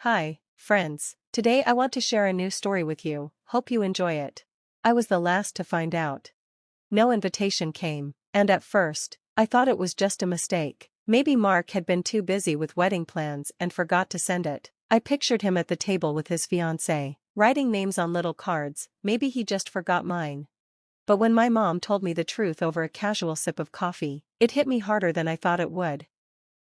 Hi, friends. Today I want to share a new story with you, hope you enjoy it. I was the last to find out. No invitation came, and at first, I thought it was just a mistake. Maybe Mark had been too busy with wedding plans and forgot to send it. I pictured him at the table with his fiancée, writing names on little cards. Maybe he just forgot mine. But when my mom told me the truth over a casual sip of coffee, it hit me harder than I thought it would.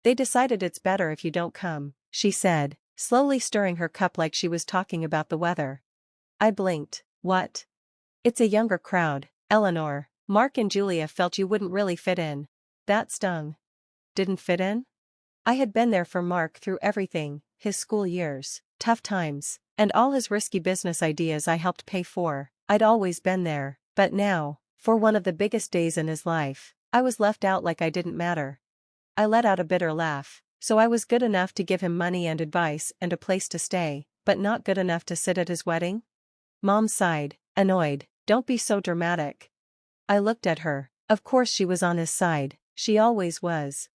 They decided it's better if you don't come, she said, slowly stirring her cup like she was talking about the weather. I blinked. What? It's a younger crowd, Elanor. Mark and Julia felt you wouldn't really fit in. That stung. Didn't fit in? I had been there for Mark through everything, his school years, tough times, and all his risky business ideas I helped pay for. I'd always been there, but now, for one of the biggest days in his life, I was left out like I didn't matter. I let out a bitter laugh. So I was good enough to give him money and advice and a place to stay, but not good enough to sit at his wedding? Mom sighed, annoyed. Don't be so dramatic. I looked at her. Of course she was on his side, she always was.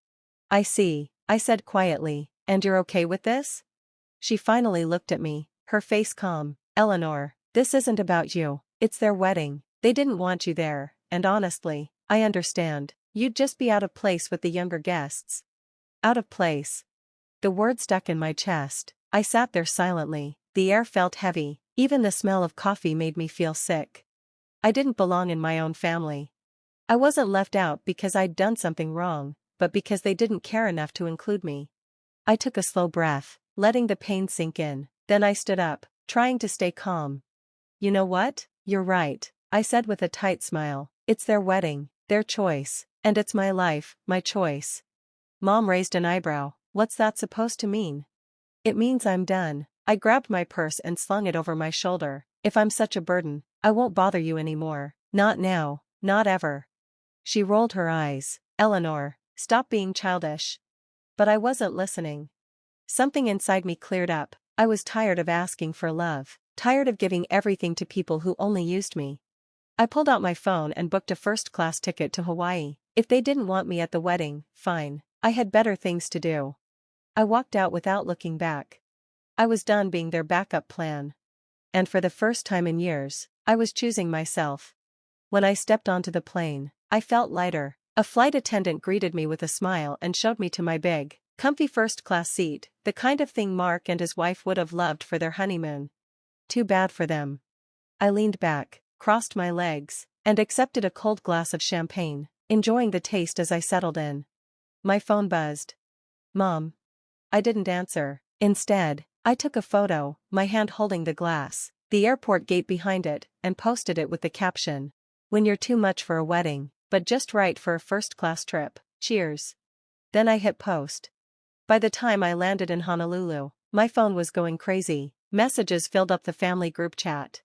I see, I said quietly, and you're okay with this? She finally looked at me, her face calm. Elanor, this isn't about you, it's their wedding. They didn't want you there, and honestly, I understand. You'd just be out of place with the younger guests. Out of place. The word stuck in my chest. I sat there silently. The air felt heavy. Even the smell of coffee made me feel sick. I didn't belong in my own family. I wasn't left out because I'd done something wrong, but because they didn't care enough to include me. I took a slow breath, letting the pain sink in. Then I stood up, trying to stay calm. You know what? You're right, I said with a tight smile. It's their wedding, their choice, and it's my life, my choice. Mom raised an eyebrow. What's that supposed to mean? It means I'm done. I grabbed my purse and slung it over my shoulder. If I'm such a burden, I won't bother you anymore. Not now, not ever. She rolled her eyes. Elanor, stop being childish. But I wasn't listening. Something inside me cleared up. I was tired of asking for love, tired of giving everything to people who only used me. I pulled out my phone and booked a first-class ticket to Hawaii. If they didn't want me at the wedding, fine. I had better things to do. I walked out without looking back. I was done being their backup plan. And for the first time in years, I was choosing myself. When I stepped onto the plane, I felt lighter. A flight attendant greeted me with a smile and showed me to my big, comfy first-class seat, the kind of thing Mark and his wife would have loved for their honeymoon. Too bad for them. I leaned back, crossed my legs, and accepted a cold glass of champagne, enjoying the taste as I settled in. My phone buzzed. Mom. I didn't answer. Instead, I took a photo, my hand holding the glass, the airport gate behind it, and posted it with the caption. When you're too much for a wedding, but just right for a first-class trip. Cheers. Then I hit post. By the time I landed in Honolulu, my phone was going crazy. Messages filled up the family group chat.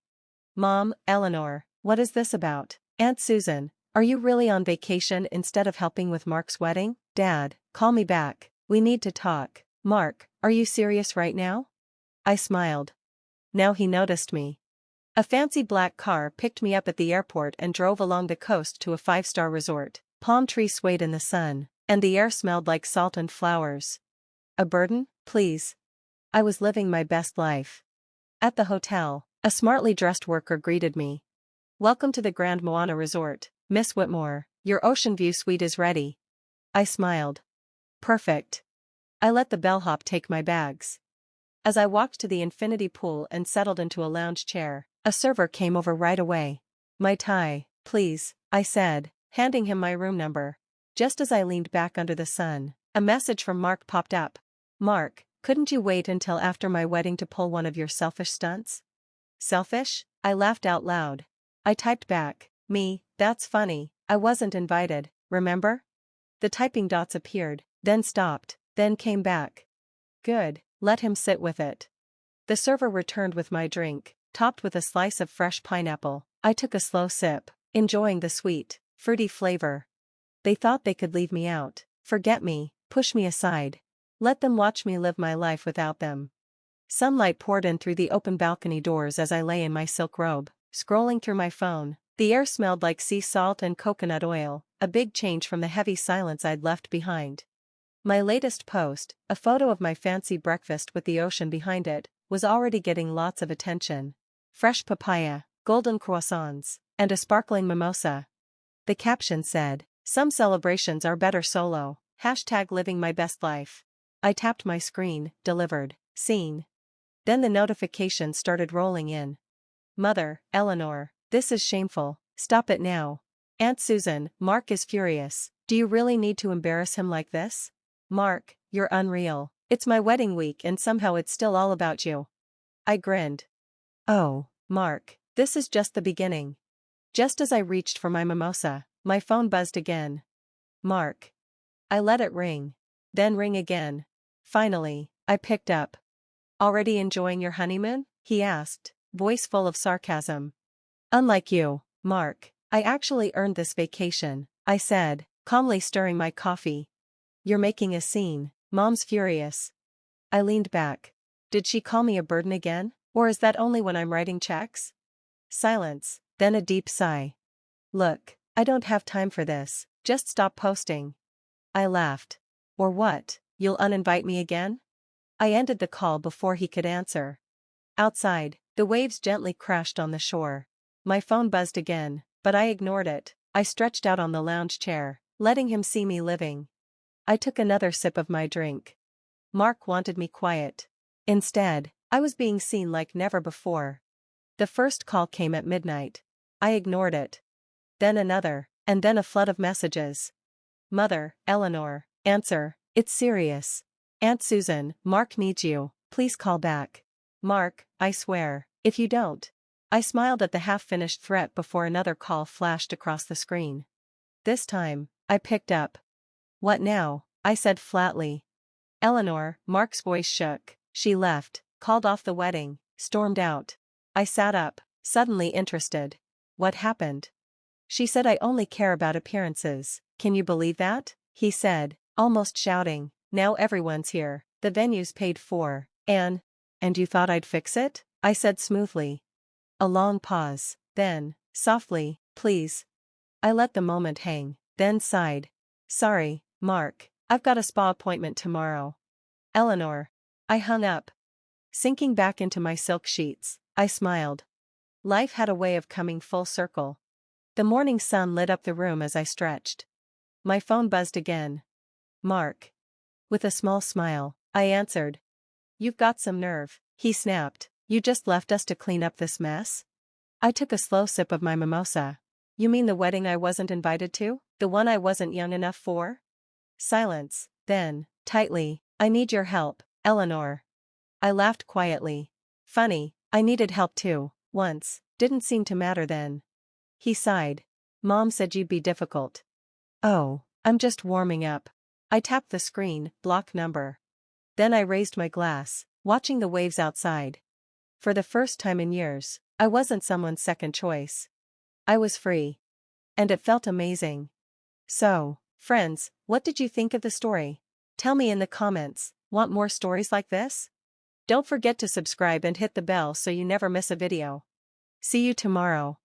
Mom, Elanor, what is this about? Aunt Susan, are you really on vacation instead of helping with Mark's wedding? Dad, call me back. We need to talk. Mark, are you serious right now? I smiled. Now he noticed me. A fancy black car picked me up at the airport and drove along the coast to a 5-star resort. Palm trees swayed in the sun, and the air smelled like salt and flowers. A burden? Please. I was living my best life. At the hotel, a smartly dressed worker greeted me. Welcome to the Grand Moana Resort, Miss Whitmore. Your ocean view suite is ready. I smiled. Perfect. I let the bellhop take my bags. As I walked to the infinity pool and settled into a lounge chair, a server came over right away. My tie, please, I said, handing him my room number. Just as I leaned back under the sun, a message from Mark popped up. Mark, couldn't you wait until after my wedding to pull one of your selfish stunts? Selfish? I laughed out loud. I typed back, me, that's funny, I wasn't invited, remember? The typing dots appeared, then stopped, then came back. Good, let him sit with it. The server returned with my drink, topped with a slice of fresh pineapple. I took a slow sip, enjoying the sweet, fruity flavor. They thought they could leave me out, forget me, push me aside. Let them watch me live my life without them. Sunlight poured in through the open balcony doors as I lay in my silk robe, scrolling through my phone. The air smelled like sea salt and coconut oil, a big change from the heavy silence I'd left behind. My latest post, a photo of my fancy breakfast with the ocean behind it, was already getting lots of attention. Fresh papaya, golden croissants, and a sparkling mimosa. The caption said, "Some celebrations are better solo, #living my best life." I tapped my screen, delivered, seen. Then the notifications started rolling in. Mother, Elanor, this is shameful, stop it now. Aunt Susan, Mark is furious, do you really need to embarrass him like this? Mark, you're unreal, it's my wedding week and somehow it's still all about you. I grinned. Oh, Mark, this is just the beginning. Just as I reached for my mimosa, my phone buzzed again. Mark. I let it ring. Then ring again. Finally, I picked up. Already enjoying your honeymoon? He asked, voice full of sarcasm. Unlike you, Mark, I actually earned this vacation, I said, calmly stirring my coffee. You're making a scene, Mom's furious. I leaned back. Did she call me a burden again, or is that only when I'm writing checks? Silence, then a deep sigh. Look, I don't have time for this, just stop posting. I laughed. Or what, you'll uninvite me again? I ended the call before he could answer. Outside, the waves gently crashed on the shore. My phone buzzed again, but I ignored it. I stretched out on the lounge chair, letting him see me living. I took another sip of my drink. Mark wanted me quiet. Instead, I was being seen like never before. The first call came at midnight. I ignored it. Then another, and then a flood of messages. Mother, Elanor, answer, it's serious. Aunt Susan, Mark needs you, please call back. Mark, I swear, if you don't. I smiled at the half-finished threat before another call flashed across the screen. This time, I picked up. What now? I said flatly. Elanor, Mark's voice shook. She left, called off the wedding, stormed out. I sat up, suddenly interested. What happened? She said I only care about appearances, can you believe that? He said, almost shouting, now everyone's here, the venue's paid for, and you thought I'd fix it? I said smoothly. A long pause, then, softly, please. I let the moment hang, then sighed. Sorry, Mark, I've got a spa appointment tomorrow. Elanor. I hung up. Sinking back into my silk sheets, I smiled. Life had a way of coming full circle. The morning sun lit up the room as I stretched. My phone buzzed again. Mark. With a small smile, I answered. You've got some nerve, he snapped. You just left us to clean up this mess? I took a slow sip of my mimosa. You mean the wedding I wasn't invited to? The one I wasn't young enough for? Silence, then, tightly, I need your help, Elanor. I laughed quietly. Funny, I needed help too, once, didn't seem to matter then. He sighed. Mom said you'd be difficult. Oh, I'm just warming up. I tapped the screen, block number. Then I raised my glass, watching the waves outside. For the first time in years, I wasn't someone's second choice. I was free. And it felt amazing. So, friends, what did you think of the story? Tell me in the comments, want more stories like this? Don't forget to subscribe and hit the bell so you never miss a video. See you tomorrow.